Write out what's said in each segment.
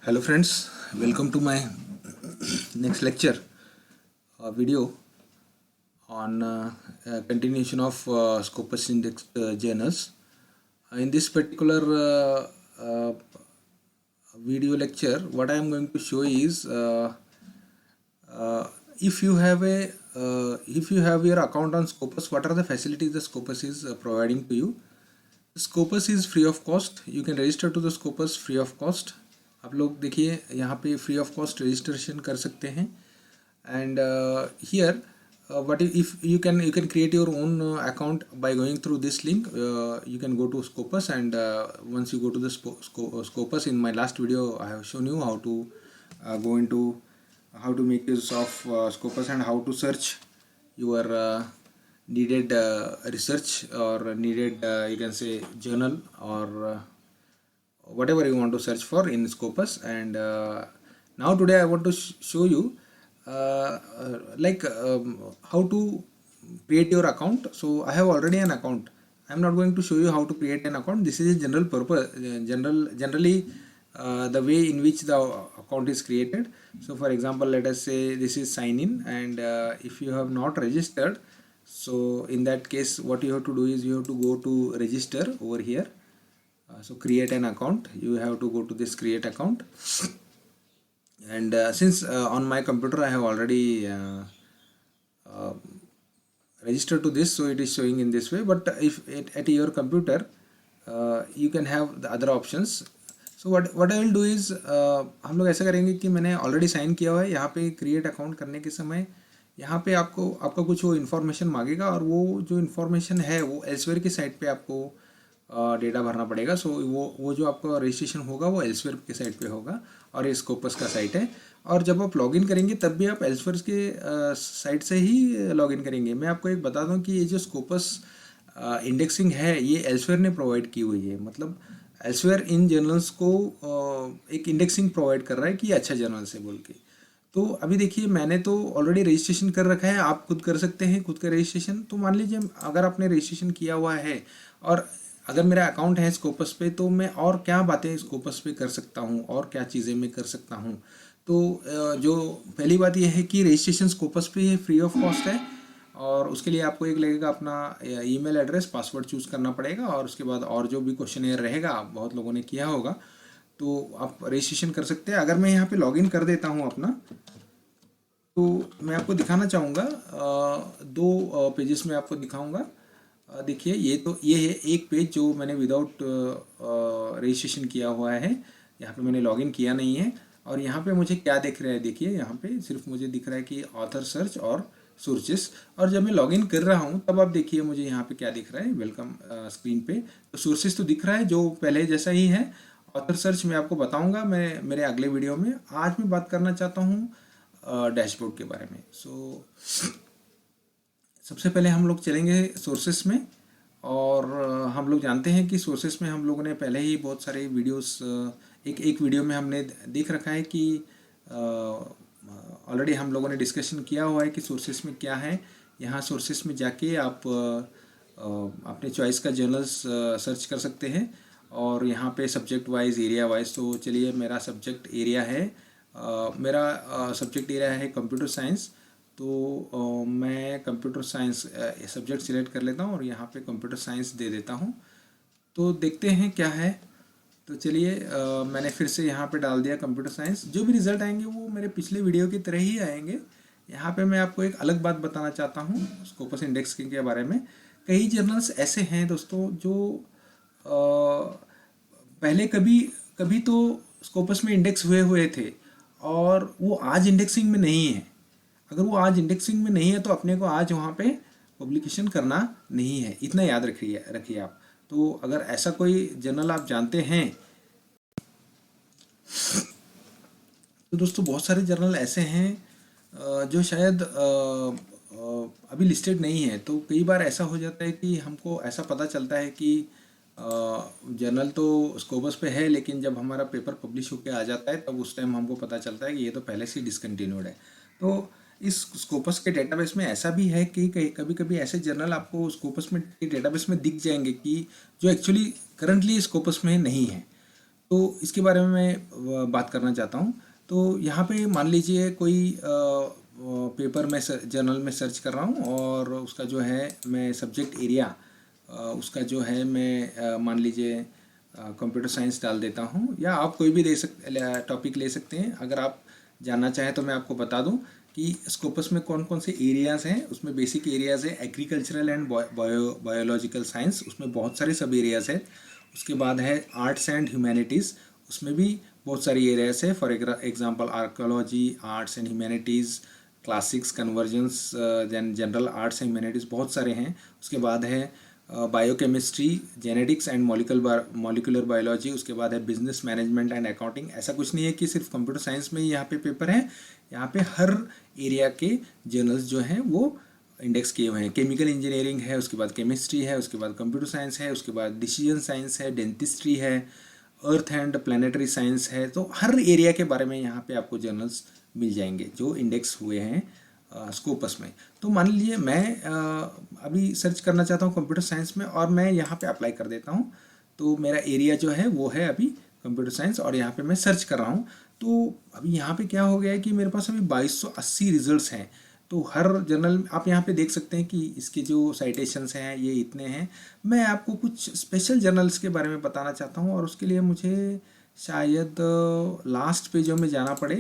Hello friends, welcome to my next lecture video on continuation of Scopus Index journals. In this particular video lecture, what I am going to show is if you have your account on Scopus, what are the facilities the Scopus is providing to you. Scopus is free of cost. You can register to the Scopus free of cost. आप लोग देखिए यहाँ पे free of cost registration कर सकते हैं and here what if you can create your own account by going through this link. You can go to Scopus and once you go to the Scopus, in my last video I have shown you how to go into how to make use of Scopus and how to search your needed research or needed you can say journal or whatever you want to search for in Scopus. And now today I want to show you how to create your account. So I have already an account. I am not going to show you how to create an account. This is a general purpose, generally the way in which the account is created. So for example, let us say this is sign in, and if you have not registered, so in that case what you have to do is you have to go to register over here. So create an account, you have to go to this create account, and since on my computer I have already registered to this, so it is showing in this way. But if at your computer you can have the other options. So what I will do is हम लोग ऐसा करेंगे कि मैंने already sign किया हुआ है. यहाँ पे क्रिएट अकाउंट करने के समय यहाँ पे आपका कुछ वो इन्फॉर्मेशन मांगेगा, और वो जो इन्फॉर्मेशन है वो एल्सवेयर की साइट पे आपको डेटा भरना पड़ेगा. सो वो जो आपका रजिस्ट्रेशन होगा वो एल्सवेयर के साइट पे होगा, और ये स्कोपस का साइट है. और जब आप लॉगिन करेंगे तब भी आप एल्सवेयर के साइट से ही लॉगिन करेंगे. मैं आपको एक बता दूं कि ये जो स्कोपस इंडेक्सिंग है ये एल्सवेयर ने प्रोवाइड की हुई है. मतलब एल्सवेयर इन जर्नल्स को एक इंडेक्सिंग प्रोवाइड कर रहा है कि अच्छा जर्नल्स है बोल के. तो अभी देखिए मैंने तो ऑलरेडी रजिस्ट्रेशन कर रखा है. आप खुद कर सकते हैं खुद का रजिस्ट्रेशन. तो मान लीजिए अगर आपने रजिस्ट्रेशन किया हुआ है और अगर मेरा अकाउंट है स्कोपस पे, तो मैं और क्या बातें स्कोपस पे कर सकता हूँ और क्या चीज़ें मैं कर सकता हूँ. तो जो पहली बात यह है कि रजिस्ट्रेशन स्कोपस पे है, फ्री ऑफ कॉस्ट है, और उसके लिए आपको एक लगेगा अपना ईमेल एड्रेस, पासवर्ड चूज़ करना पड़ेगा, और उसके बाद और जो भी क्वेश्चनेयर रहेगा बहुत लोगों ने किया होगा तो आप रजिस्ट्रेशन कर सकते हैं. अगर मैं यहाँ पे लॉगिन कर देता हूँ अपना, तो मैं आपको दिखाना चाहूँगा दो पेजेस में आपको दिखाऊँगा. देखिए ये है एक पेज जो मैंने विदाउट रजिस्ट्रेशन किया हुआ है. यहाँ पे मैंने लॉगिन किया नहीं है, और यहाँ पे मुझे क्या दिख रहा है, देखिए यहाँ पे सिर्फ मुझे दिख रहा है कि ऑथर सर्च और सोर्सेस. और जब मैं लॉगिन कर रहा हूँ तब आप देखिए मुझे यहाँ पे क्या दिख रहा है वेलकम स्क्रीन पे. तो सोर्सेस तो दिख रहा है जो पहले जैसा ही है. ऑथर सर्च मैं आपको बताऊँगा मैं मेरे अगले वीडियो में. आज मैं बात करना चाहता हूँ डैशबोर्ड के बारे में. सो सबसे पहले हम लोग चलेंगे सोर्सेस में, और हम लोग जानते हैं कि सोर्सेस में हम लोगों ने पहले ही बहुत सारे वीडियोस एक वीडियो में हमने देख रखा है कि ऑलरेडी हम लोगों ने डिस्कशन किया हुआ है कि सोर्सेस में क्या है. यहाँ सोर्सेस में जाके आप अपने चॉइस का जर्नल्स सर्च कर सकते हैं, और यहाँ पे सब्जेक्ट वाइज एरिया वाइज. तो चलिए मेरा सब्जेक्ट एरिया है, मेरा सब्जेक्ट एरिया है कंप्यूटर साइंस. तो मैं कंप्यूटर साइंस सब्जेक्ट सिलेक्ट कर लेता हूँ और यहाँ पे कंप्यूटर साइंस दे देता हूँ. तो देखते हैं क्या है. तो चलिए मैंने फिर से यहाँ पे डाल दिया कंप्यूटर साइंस. जो भी रिज़ल्ट आएंगे वो मेरे पिछले वीडियो की तरह ही आएंगे. यहाँ पे मैं आपको एक अलग बात बताना चाहता हूँ स्कोपस इंडेक्स के बारे में. कई जर्नल्स ऐसे हैं दोस्तों जो पहले कभी तो स्कोपस में इंडेक्स हुए थे, और वो आज इंडेक्सिंग में नहीं है. अगर वो आज इंडेक्सिंग में नहीं है तो अपने को आज वहाँ पे पब्लिकेशन करना नहीं है. इतना याद रखिए आप. तो अगर ऐसा कोई जर्नल आप जानते हैं, तो दोस्तों बहुत सारे जर्नल ऐसे हैं जो शायद अभी लिस्टेड नहीं है. तो कई बार ऐसा हो जाता है कि हमको ऐसा पता चलता है कि जर्नल तो स्कोपस पे है, लेकिन जब हमारा पेपर पब्लिश होकर आ जाता है तब उस टाइम हमको पता चलता है कि ये तो पहले से डिसकंटिन्यूड है. तो इस स्कोपस के डेटाबेस में ऐसा भी है कि कभी कभी ऐसे जर्नल आपको स्कोपस में के डेटाबेस में दिख जाएंगे कि जो एक्चुअली करंटली स्कोपस में नहीं है. तो इसके बारे में मैं बात करना चाहता हूँ। तो यहाँ पे मान लीजिए कोई पेपर में जर्नल में सर्च कर रहा हूँ और उसका जो है मैं सब्जेक्ट एरिया उसका जो है मैं मान लीजिए कंप्यूटर साइंस डाल देता हूँ, या आप कोई भी टॉपिक ले सकते हैं। अगर आप जानना चाहें तो मैं आपको बता दूं कि स्कोपस में कौन कौन से एरियाज़ हैं। उसमें बेसिक एरियाज़ है एग्रीकल्चरल एंड बायोलॉजिकल साइंस, उसमें बहुत सारे सब एरियाज़ हैं। उसके बाद है आर्ट्स एंड ह्यूमैनिटीज़, उसमें भी बहुत सारी एरियाज है। For example archaeology, arts and humanities, classics, convergence, general arts and humanities, बहुत सारे हैं। उसके बाद है biochemistry, genetics and molecular biology. उसके बाद है बिजनेस मैनेजमेंट एंड अकाउंटिंग। ऐसा कुछ नहीं है कि सिर्फ कंप्यूटर साइंस में ही यहाँ पे पेपर है, यहाँ पे हर एरिया के जर्नल्स जो हैं वो इंडेक्स किए हुए हैं। केमिकल इंजीनियरिंग है, उसके बाद केमिस्ट्री है, उसके बाद कंप्यूटर साइंस है, उसके बाद डिसीजन साइंस है, डेंटिस्ट्री है, अर्थ एंड प्लानिटरी साइंस है। तो हर एरिया के बारे में यहाँ पे आपको जर्नल्स मिल जाएंगे जो इंडेक्स हुए हैं स्कोपस में। तो मान लीजिए मैं अभी सर्च करना चाहता हूँ कंप्यूटर साइंस में और मैं यहाँ पे अप्लाई कर देता हूँ। तो मेरा एरिया जो है वो है अभी कंप्यूटर साइंस और यहाँ पे मैं सर्च कर रहा हूँ। तो अभी यहाँ पे क्या हो गया है कि मेरे पास अभी 2280 रिजल्ट्स हैं। तो हर जर्नल आप यहाँ पे देख सकते हैं कि इसके जो साइटेशंस हैं ये इतने हैं। मैं आपको कुछ स्पेशल जर्नल्स के बारे में बताना चाहता हूँ और उसके लिए मुझे शायद लास्ट पेजों में जाना पड़े,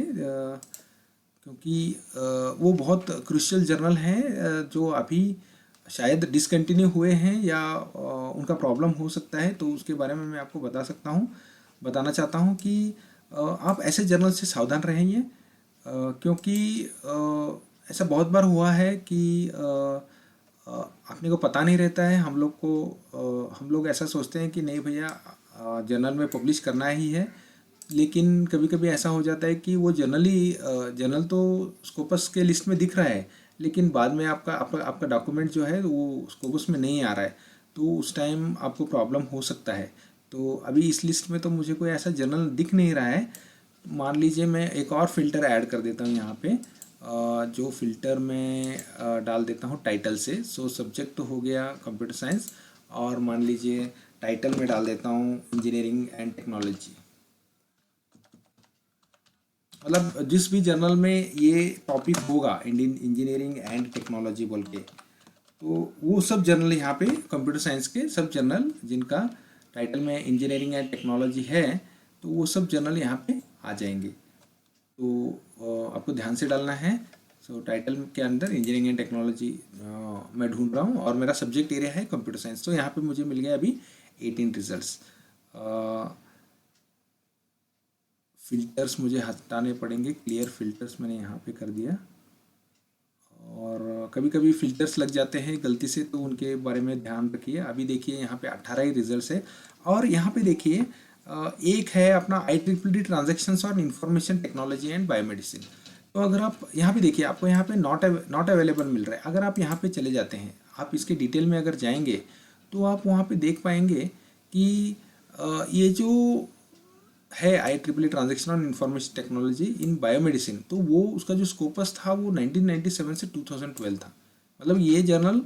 क्योंकि वो बहुत क्रूशियल जर्नल हैं जो अभी शायद डिसकंटिन्यू हुए हैं या उनका प्रॉब्लम हो सकता है। तो उसके बारे में मैं आपको बताना चाहता हूँ कि आप ऐसे जर्नल से सावधान रहेंगे, क्योंकि ऐसा बहुत बार हुआ है कि अपने को पता नहीं रहता है। हम लोग ऐसा सोचते हैं कि नहीं भैया जर्नल में पब्लिश करना ही है, लेकिन कभी कभी ऐसा हो जाता है कि वो जर्नल तो स्कोपस के लिस्ट में दिख रहा है, लेकिन बाद में आपका डॉक्यूमेंट जो है वो स्कोपस में नहीं आ रहा है। तो उस टाइम आपको प्रॉब्लम हो सकता है। तो अभी इस लिस्ट में तो मुझे कोई ऐसा जर्नल दिख नहीं रहा है। मान लीजिए मैं एक और फिल्टर ऐड कर देता हूँ यहाँ पे, जो फिल्टर में डाल देता हूँ टाइटल से। सो सब्जेक्ट तो हो गया कंप्यूटर साइंस और मान लीजिए टाइटल में डाल देता हूँ इंजीनियरिंग एंड टेक्नोलॉजी। मतलब जिस भी जर्नल में ये टॉपिक होगा इंडियन इंजीनियरिंग एंड टेक्नोलॉजी बोल के, तो वो सब जर्नल यहाँ पे कंप्यूटर साइंस के सब जर्नल जिनका टाइटल में इंजीनियरिंग एंड टेक्नोलॉजी है, तो वो सब जर्नल यहाँ पे आ जाएंगे। तो आपको ध्यान से डालना है। सो टाइटल के अंदर इंजीनियरिंग एंड टेक्नोलॉजी मैं ढूंढ रहा हूँ और मेरा सब्जेक्ट एरिया है कंप्यूटर साइंस। तो यहाँ पे मुझे मिल गया अभी 18 रिजल्ट्स। फिल्टर्स मुझे हटाने पड़ेंगे, क्लियर फिल्टर्स मैंने यहाँ पे कर दिया। और कभी कभी फिल्टर्स लग जाते हैं गलती से, तो उनके बारे में ध्यान रखिए। अभी देखिए यहाँ पे 18 ही रिजल्ट्स है। और यहाँ पे देखिए एक है अपना IEEE ट्रांजैक्शंस और इंफॉर्मेशन टेक्नोलॉजी एंड बायोमेडिसिन। तो अगर आप यहाँ पे देखिए आपको यहाँ पे नॉट अवेलेबल मिल रहा है। अगर आप यहाँ पे चले जाते हैं, आप इसके डिटेल में अगर जाएंगे तो आप वहाँ पे देख पाएंगे कि ये जो है IEEE transaction on information technology in biomedicine, तो वो उसका जो स्कोपस था वो 1997 से 2012 था। मतलब ये जर्नल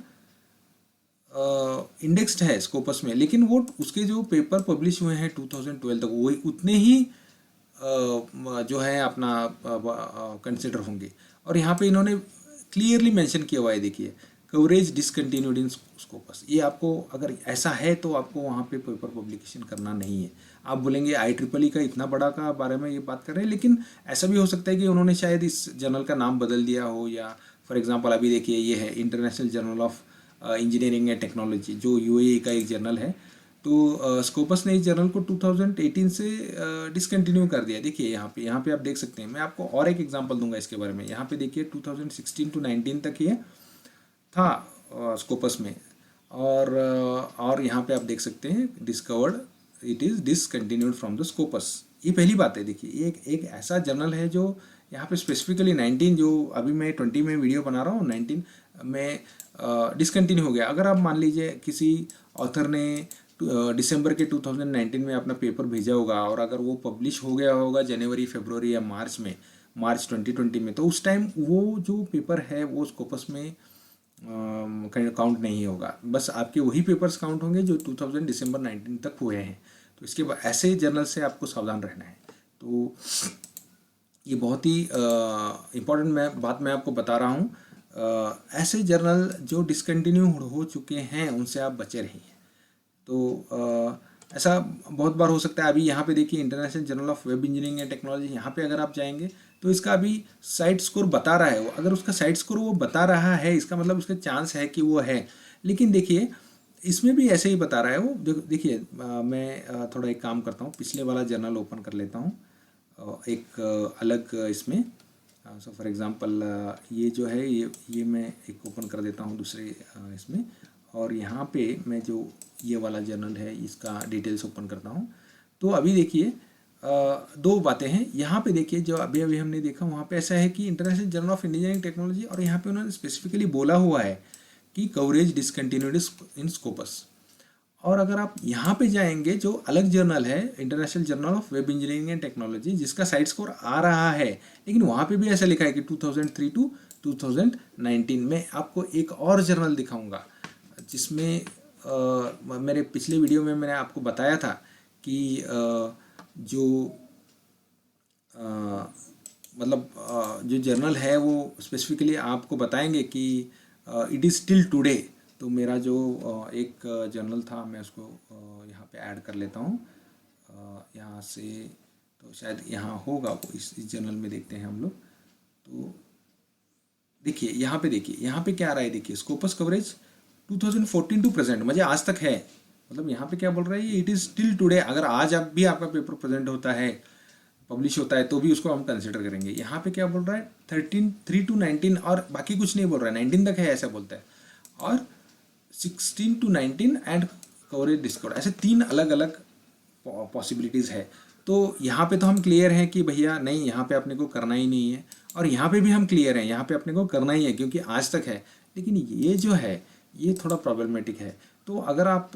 इंडेक्स्ड है स्कोपस में, लेकिन वो उसके जो पेपर पब्लिश हुए हैं 2012 तक वही उतने ही जो है अपना कंसिडर होंगे। और यहाँ पे इन्होंने क्लियरली मेंशन किया हुआ है, देखिए कवरेज डिसकंटिन्यूड इन स्कोपस। ये आपको अगर ऐसा है तो आपको वहाँ पे पेपर पब्लिकेशन करना नहीं है। आप बोलेंगे IEEE का इतना बड़ा का बारे में ये बात कर रहे हैं, लेकिन ऐसा भी हो सकता है कि उन्होंने शायद इस जर्नल का नाम बदल दिया हो, या फॉर एग्जांपल अभी देखिए ये है international journal of engineering and technology जो UAE का एक जर्नल है। तो स्कोपस ने इस जर्नल को 2018 से डिसकंटिन्यू कर दिया। देखिए यहाँ पे आप देख सकते हैं। मैं आपको और एक एग्जांपल दूंगा इसके बारे में। यहाँ पे देखिए 2016 to 19 तक ये था स्कोपस में, और यहाँ पे आप देख सकते हैं discovered it is discontinued from the Scopus. ये पहली बात है। देखिए एक ऐसा जर्नल है जो यहाँ पे स्पेसिफिकली 19, जो अभी मैं 20 में वीडियो बना रहा हूँ, 19 में डिसकंटिन्यू हो गया। अगर आप मान लीजिए किसी ऑथर ने दिसंबर के 2019 में अपना पेपर भेजा होगा और अगर वो पब्लिश हो गया होगा जनवरी, फरवरी या मार्च 2020 में, तो उस टाइम वो जो पेपर है वो स्कोपस में काउंट नहीं होगा। बस आपके वही पेपर्स काउंट होंगे जो 2000 दिसंबर 19 तक हुए हैं। तो इसके बाद ऐसे जर्नल से आपको सावधान रहना है। तो ये बहुत ही इम्पोर्टेंट बात मैं आपको बता रहा हूँ। ऐसे जर्नल जो डिसकंटिन्यू हो चुके हैं उनसे आप बचे रहिए। तो ऐसा बहुत बार हो सकता है। अभी यहाँ पे देखिए international journal of web engineering and technology, यहाँ पे अगर आप जाएंगे तो इसका अभी साइट स्कोर बता रहा है। वो अगर उसका साइट स्कोर वो बता रहा है, इसका मतलब उसका चांस है कि वो है। लेकिन देखिए इसमें भी ऐसे ही बता रहा है वो। देखिए मैं थोड़ा एक काम करता हूँ, पिछले वाला जर्नल ओपन कर लेता हूँ एक अलग इसमें। सो फॉर एग्ज़ाम्पल ये जो है ये मैं एक ओपन कर देता हूँ दूसरे इसमें, और यहाँ पे मैं जो ये वाला जर्नल है इसका डिटेल्स ओपन करता हूँ। तो अभी देखिए दो बातें हैं यहाँ पे। देखिए जो अभी अभी हमने देखा वहाँ पे ऐसा है कि international journal of engineering technology, और यहाँ पे उन्होंने स्पेसिफिकली बोला हुआ है कि कवरेज डिसकंटिन्यूड इन स्कोपस। और अगर आप यहाँ पे जाएंगे जो अलग जर्नल है international journal of web engineering and technology, जिसका साइट स्कोर आ रहा है, लेकिन वहाँ पे भी ऐसा लिखा है कि 2003 टू 2019 में। आपको एक और जर्नल दिखाऊंगा जिसमें मेरे पिछले वीडियो में मैंने आपको बताया था कि जो जो जर्नल है वो स्पेसिफिकली आपको बताएंगे कि इट इज़ स्टिल टुडे। तो मेरा जो एक जर्नल था मैं उसको यहाँ पे ऐड कर लेता हूँ यहाँ से। तो शायद यहाँ होगा वो, इस जर्नल में देखते हैं हम लोग। तो देखिए यहाँ पे, देखिए यहाँ पे क्या आ रहा है, देखिए स्कोपस कवरेज 2014 टू प्रेजेंट, मुझे आज तक है। मतलब यहाँ पे क्या बोल रहा है, ये इट इज़ स्टिल टुडे। अगर आज आप भी आपका पेपर प्रेजेंट होता है, पब्लिश होता है, तो भी उसको हम कंसिडर करेंगे। यहाँ पे क्या बोल रहा है 3 टू 19, और बाकी कुछ नहीं बोल रहा है, 19 तक है ऐसा बोलता है, और 16 टू 19 एंड कवरेज डिस्काउंट, ऐसे 3 अलग अलग पॉसिबिलिटीज़ है। तो यहाँ पे तो हम क्लियर हैं कि भैया नहीं, यहाँ पे अपने को करना ही नहीं है, और यहाँ पे भी हम क्लियर हैं, यहाँ पे अपने को करना ही है क्योंकि आज तक है। लेकिन ये जो है ये थोड़ा प्रॉब्लमेटिक है। तो अगर आप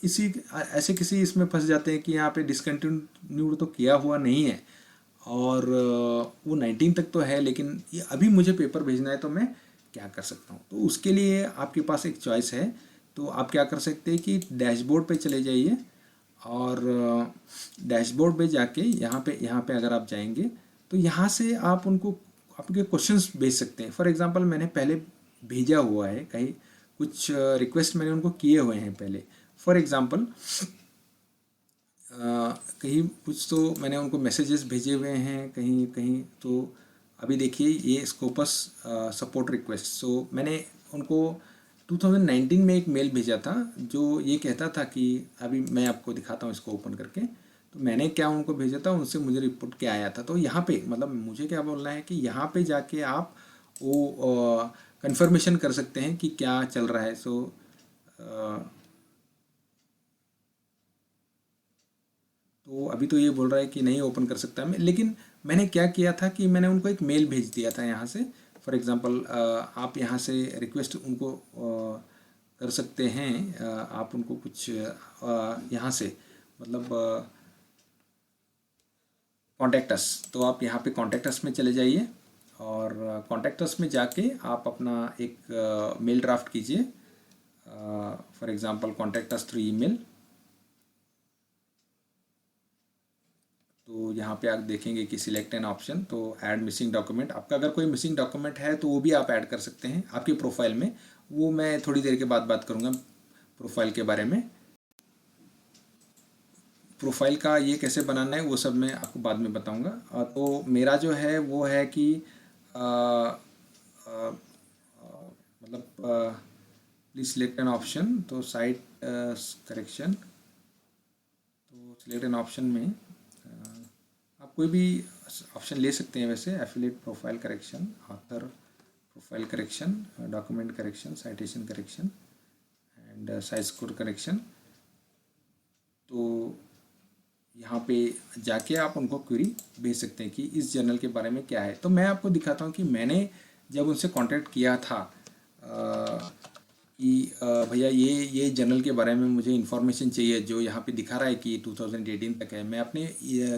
इसी ऐसे किसी इसमें फंस जाते हैं कि यहाँ पे डिसकंटिन्यूड तो किया हुआ नहीं है, और वो 19 तक तो है, लेकिन ये अभी मुझे पेपर भेजना है, तो मैं क्या कर सकता हूँ। तो उसके लिए आपके पास एक चॉइस है। तो आप क्या कर सकते हैं कि डैशबोर्ड पे चले जाइए, और डैशबोर्ड पे जाके यहाँ पे अगर आप जाएंगे तो यहाँ से आप उनको आपके क्वेश्चंस भेज सकते हैं। फॉर एग्जांपल मैंने पहले भेजा हुआ है, कहीं कुछ रिक्वेस्ट मैंने उनको किए हुए हैं पहले। फॉर एग्जांपल कहीं कुछ तो मैंने उनको मैसेजेस भेजे हुए हैं कहीं कहीं। तो अभी देखिए ये स्कोपस सपोर्ट रिक्वेस्ट, सो मैंने उनको 2019 में एक मेल भेजा था जो ये कहता था कि, अभी मैं आपको दिखाता हूँ इसको ओपन करके। तो मैंने क्या उनको भेजा था, उनसे मुझे रिपोर्ट क्या आया था। तो यहाँ पे मतलब मुझे क्या बोलना है कि यहाँ पे जाके आप वो कंफर्मेशन कर सकते हैं कि क्या चल रहा है। सो तो अभी तो ये बोल रहा है कि नहीं ओपन कर सकता मैं, लेकिन मैंने क्या किया था कि मैंने उनको एक मेल भेज दिया था यहाँ से। फॉर एग्ज़ाम्पल आप यहाँ से रिक्वेस्ट उनको कर सकते हैं। आप उनको कुछ यहाँ से मतलब कॉन्टैक्ट अस, तो आप यहाँ पे कॉन्टैक्ट अस में चले जाइए, और कॉन्टैक्ट अस में जाके आप अपना एक मेल ड्राफ्ट कीजिए। For example contact us through email. तो यहाँ पे आप देखेंगे कि सिलेक्ट एन ऑप्शन, तो ऐड मिसिंग डॉक्यूमेंट। आपका अगर कोई मिसिंग डॉक्यूमेंट है तो वो भी आप ऐड कर सकते हैं आपकी प्रोफाइल में। वो मैं थोड़ी देर के बाद बात करूँगा प्रोफाइल के बारे में। प्रोफाइल का ये कैसे बनाना है वो सब मैं आपको बाद में बताऊँगा। तो मेरा जो है वो है कि मतलब प्लीज सिलेक्ट एन ऑप्शन, तो साइट करेक्शन। तो सिलेक्ट एन ऑप्शन में आप कोई भी ऑप्शन ले सकते हैं वैसे, affiliate profile correction, author profile correction, document correction, citation correction and size score correction. तो यहाँ पे जाके आप उनको क्वेरी भेज सकते हैं कि इस जर्नल के बारे में क्या है। तो मैं आपको दिखाता हूँ कि मैंने जब उनसे कांटेक्ट किया था कि भैया ये जर्नल के बारे में मुझे इन्फॉर्मेशन चाहिए, जो यहाँ पे दिखा रहा है कि 2018 तक है। मैं अपने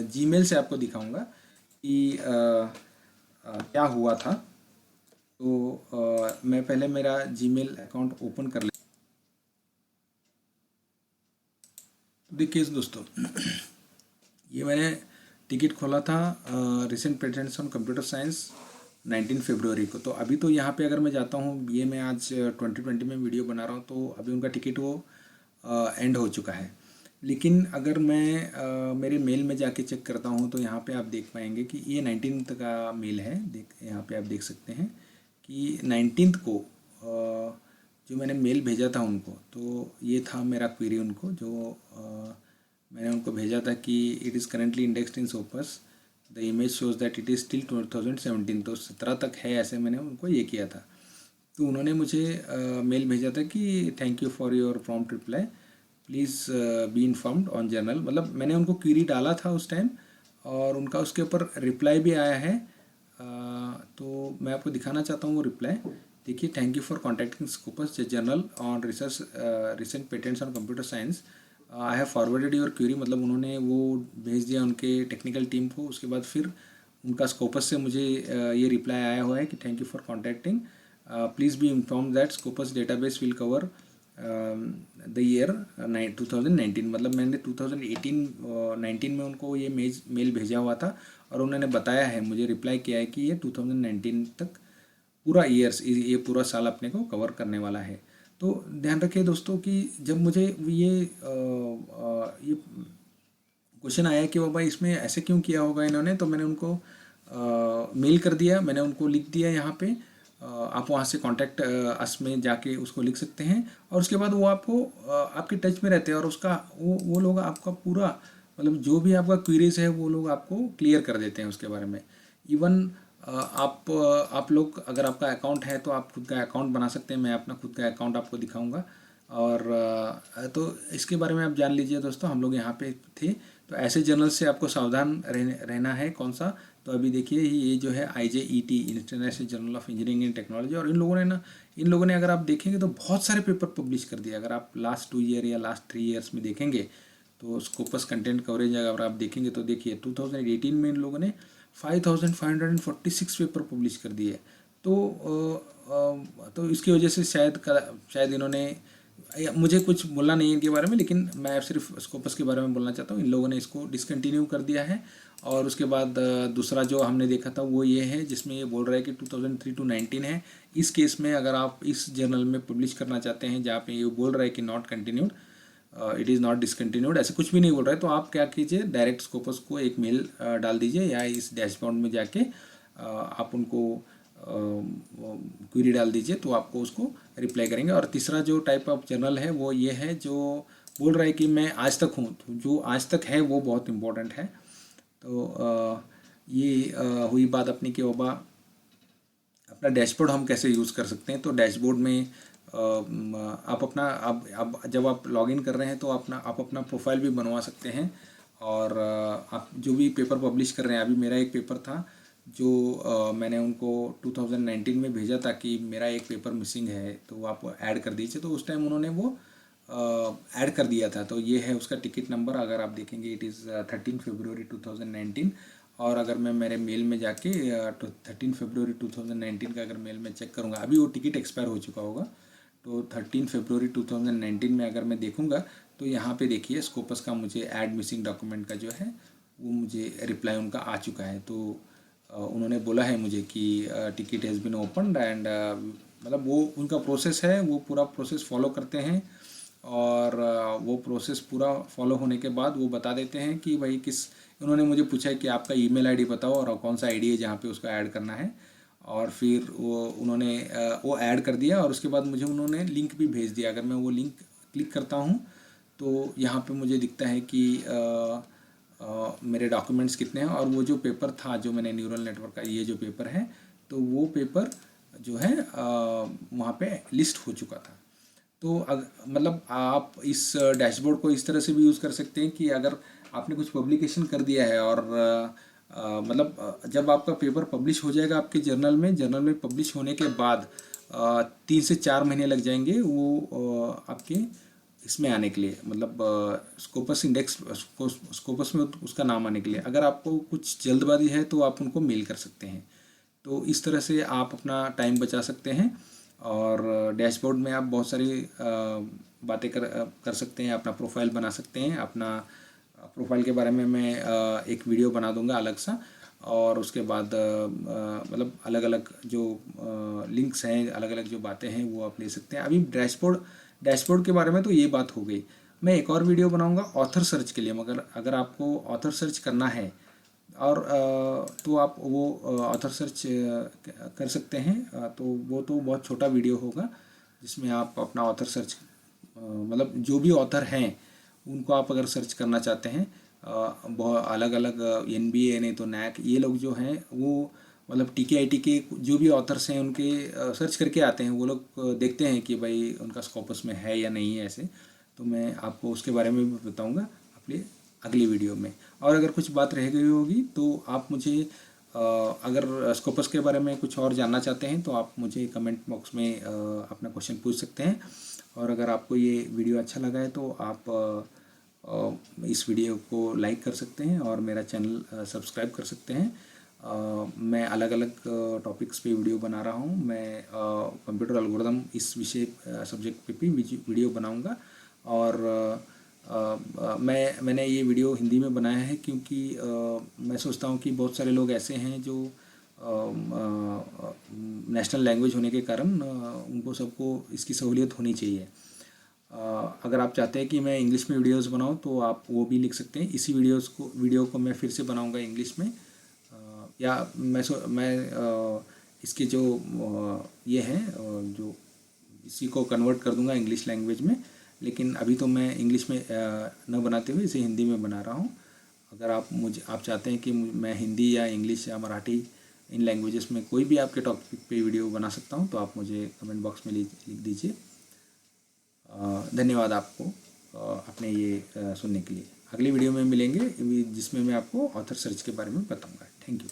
जीमेल से आपको दिखाऊंगा कि क्या हुआ था। तो मैं पहले मेरा जीमेल अकाउंट ओपन कर ले। देखिए दोस्तों, ये मैंने टिकट खोला था recent patents on computer science 19 फरवरी को। तो अभी तो यहाँ पे अगर मैं जाता हूँ, ये मैं आज 2020 में वीडियो बना रहा हूँ, तो अभी उनका टिकट वो एंड हो चुका है। लेकिन अगर मैं मेरे मेल में जाके चेक करता हूँ तो यहाँ पे आप देख पाएंगे कि ये 19 का मेल है। यहाँ पे आप देख सकते हैं कि 19 को जो मैंने मेल भेजा था उनको, तो ये था मेरा क्वेरी उनको, जो मैंने उनको भेजा था कि it is currently indexed in Scopus, the image shows that it is till 2017। तो 17 तक है, ऐसे मैंने उनको ये किया था। तो उन्होंने मुझे मेल भेजा था कि thank you for your prompt reply, please be informed on journal. मतलब मैंने उनको क्वेरी डाला था उस टाइम और उनका उसके ऊपर रिप्लाई भी आया है। तो मैं आपको दिखाना चाहता हूँ वो रिप्लाई। देखिए, thank you for contacting Scopus journal on research recent patents on computer science, I have forwarded your query. मतलब उन्होंने वो भेज दिया उनके टेक्निकल टीम को। उसके बाद फिर उनका स्कोपस से मुझे ये रिप्लाई आया हुआ है कि thank you for contacting, please be inform that Scopus database will cover the year 2019। मतलब मैंने 2018-19 में उनको ये मेल भेजा हुआ था और उन्होंने बताया है, मुझे रिप्लाई किया है कि ये 2019 तक पूरा ईयर्स, ये पूरा साल अपने को कवर करने वाला है। तो ध्यान रखिए दोस्तों कि जब मुझे ये क्वेश्चन आया कि बाबा इसमें ऐसे क्यों किया होगा इन्होंने, तो मैंने उनको मेल कर दिया, मैंने उनको लिख दिया यहाँ पे। आप वहाँ से कॉन्टैक्ट अस में जाके उसको लिख सकते हैं और उसके बाद वो आपको आपके टच में रहते हैं और उसका वो लोग आपका पूरा, मतलब जो भी आपका क्वेरीज है वो लोग आपको क्लियर कर देते हैं उसके बारे में। इवन आप लोग, अगर आपका अकाउंट है तो आप खुद का अकाउंट बना सकते हैं। मैं अपना खुद का अकाउंट आपको दिखाऊंगा और तो इसके बारे में आप जान लीजिए दोस्तों। हम लोग यहाँ पे थे, तो ऐसे जर्नल से आपको सावधान रहना है। कौन सा? तो अभी देखिए, ये जो है IJET, international journal of engineering and technology, और इन लोगों ने अगर आप देखेंगे तो बहुत सारे पेपर पब्लिश कर दिए। अगर आप लास्ट 2 ईयर या लास्ट 3 ईयर्स में देखेंगे तो स्कोपस कंटेंट कवरेज अगर आप देखेंगे तो देखिए 2018 में इन लोगों ने 5546 पेपर पब्लिश कर दिए। तो इसकी वजह से शायद इन्होंने, मुझे कुछ बोलना नहीं है इनके बारे में, लेकिन मैं सिर्फ स्कोपस के बारे में बोलना चाहता हूँ। इन लोगों ने इसको डिसकंटिन्यू कर दिया है। और उसके बाद दूसरा जो हमने देखा था वो ये है, जिसमें ये बोल रहा है कि 2003 to 19 है। इस केस में अगर आप इस जर्नल में पब्लिश करना चाहते हैं जहाँ पे ये बोल रहा है कि not continued, it is not discontinued, ऐसे कुछ भी नहीं बोल रहा है, तो आप क्या कीजिए, डायरेक्ट स्कोपस को एक मेल डाल दीजिए या इस डैशबोर्ड में जाके आप उनको क्वेरी डाल दीजिए, तो आपको उसको रिप्लाई करेंगे। और तीसरा जो टाइप ऑफ जर्नल है वो ये है, जो बोल रहा है कि मैं आज तक हूँ, तो जो आज तक है वो बहुत इम्पोर्टेंट है। तो ये हुई बात अपनी कि बाबा अपना डैशबोर्ड हम कैसे यूज़ कर सकते हैं। तो डैशबोर्ड में आप अपना, आप जब आप लॉगिन कर रहे हैं तो आप अपना प्रोफाइल भी बनवा सकते हैं। और आप जो भी पेपर पब्लिश कर रहे हैं, अभी मेरा एक पेपर था जो मैंने उनको 2019 में भेजा था कि मेरा एक पेपर मिसिंग है, तो आप ऐड कर दीजिए। तो उस टाइम उन्होंने वो ऐड कर दिया था। तो ये है उसका टिकट नंबर, अगर आप देखेंगे इट इज़ 13 फरवरी 2019। और अगर मैं मेरे मेल में जाके 13 फरवरी 2019 का अगर मेल में चेक करूँगा, अभी वो टिकट एक्सपायर हो चुका होगा, तो 13 फरवरी 2019 में अगर मैं देखूँगा तो यहाँ पे देखिए स्कोपस का मुझे ऐड मिसिंग डॉक्यूमेंट का जो है वो मुझे रिप्लाई उनका आ चुका है। तो उन्होंने बोला है मुझे कि ticket has been opened and, मतलब वो उनका प्रोसेस है, वो पूरा प्रोसेस फॉलो करते हैं। और वो प्रोसेस पूरा फॉलो होने के बाद वो बता देते हैं कि भाई उन्होंने मुझे पूछा है कि आपका ईमेल आईडी बताओ और कौन सा आईडी है जहाँ पे उसको ऐड करना है। और फिर उन्होंने वो ऐड कर दिया और उसके बाद मुझे उन्होंने लिंक भी भेज दिया। अगर मैं वो लिंक क्लिक करता हूँ तो यहाँ पे मुझे दिखता है कि मेरे डॉक्यूमेंट्स कितने हैं। और वो जो पेपर था, जो मैंने न्यूरल नेटवर्क का ये जो पेपर है, तो वो पेपर जो है वहाँ पे लिस्ट हो चुका था। तो मतलब आप इस डैशबोर्ड को इस तरह से भी यूज़ कर सकते हैं कि अगर आपने कुछ पब्लिकेशन कर दिया है और मतलब जब आपका पेपर पब्लिश हो जाएगा आपके जर्नल में पब्लिश होने के बाद 3 से 4 महीने लग जाएंगे वो आपके इसमें आने के लिए, मतलब स्कोपस इंडेक्स, स्कोपस में उसका नाम आने के लिए। अगर आपको कुछ जल्दबाजी है तो आप उनको मेल कर सकते हैं। तो इस तरह से आप अपना टाइम बचा सकते हैं और डैशबोर्ड में आप बहुत सारी बातें कर सकते हैं, अपना प्रोफाइल बना सकते हैं। अपना प्रोफाइल के बारे में मैं एक वीडियो बना दूंगा अलग सा, और उसके बाद मतलब अलग अलग जो लिंक्स हैं, अलग अलग जो बातें हैं वो आप ले सकते हैं। अभी डैशबोर्ड के बारे में तो ये बात हो गई। मैं एक और वीडियो बनाऊंगा ऑथर सर्च के लिए, मगर अगर आपको ऑथर सर्च करना है और तो आप वो ऑथर सर्च कर सकते हैं। तो वो तो बहुत छोटा वीडियो होगा जिसमें आप अपना ऑथर सर्च मतलब जो भी ऑथर हैं उनको आप अगर सर्च करना चाहते हैं, बहुत अलग अलग NBA नहीं तो NAC, ये लोग जो हैं वो मतलब TKIT के जो भी ऑथर्स हैं उनके सर्च करके आते हैं। वो लोग देखते हैं कि भाई उनका स्कोपस में है या नहीं है ऐसे। तो मैं आपको उसके बारे में भी बताऊंगा अपनी अगली वीडियो में। और अगर कुछ बात रह गई होगी तो आप मुझे अगर स्कोपस के बारे में कुछ और जानना चाहते हैं तो आप मुझे कमेंट बॉक्स में अपना क्वेश्चन पूछ सकते हैं। और अगर आपको ये वीडियो अच्छा लगा है तो आप इस वीडियो को लाइक कर सकते हैं और मेरा चैनल सब्सक्राइब कर सकते हैं। मैं अलग अलग टॉपिक्स पे वीडियो बना रहा हूँ। मैं कंप्यूटर एल्गोरिदम इस विषय सब्जेक्ट पे भी वीडियो बनाऊँगा। और मैंने ये वीडियो हिंदी में बनाया है क्योंकि मैं सोचता हूँ कि बहुत सारे लोग ऐसे हैं जो नेशनल लैंग्वेज होने के कारण उनको सबको इसकी सहूलियत होनी चाहिए। अगर आप चाहते हैं कि मैं इंग्लिश में वीडियोस बनाऊं तो आप वो भी लिख सकते हैं। इसी वीडियो को मैं फिर से बनाऊंगा इंग्लिश में, या इसके जो ये हैं जो इसी को कन्वर्ट कर दूंगा इंग्लिश लैंग्वेज में। लेकिन अभी तो मैं इंग्लिश में न बनाते हुए इसे हिंदी में बना रहा हूँ। अगर आप चाहते हैं कि मैं हिंदी या इंग्लिश या मराठी इन लैंग्वेजेस में कोई भी आपके टॉपिक पे वीडियो बना सकता हूँ तो आप मुझे कमेंट बॉक्स में लिख दीजिए। धन्यवाद आपको अपने ये सुनने के लिए। अगली वीडियो में मिलेंगे जिसमें मैं आपको ऑथर सर्च के बारे में बताऊंगा। Thank you.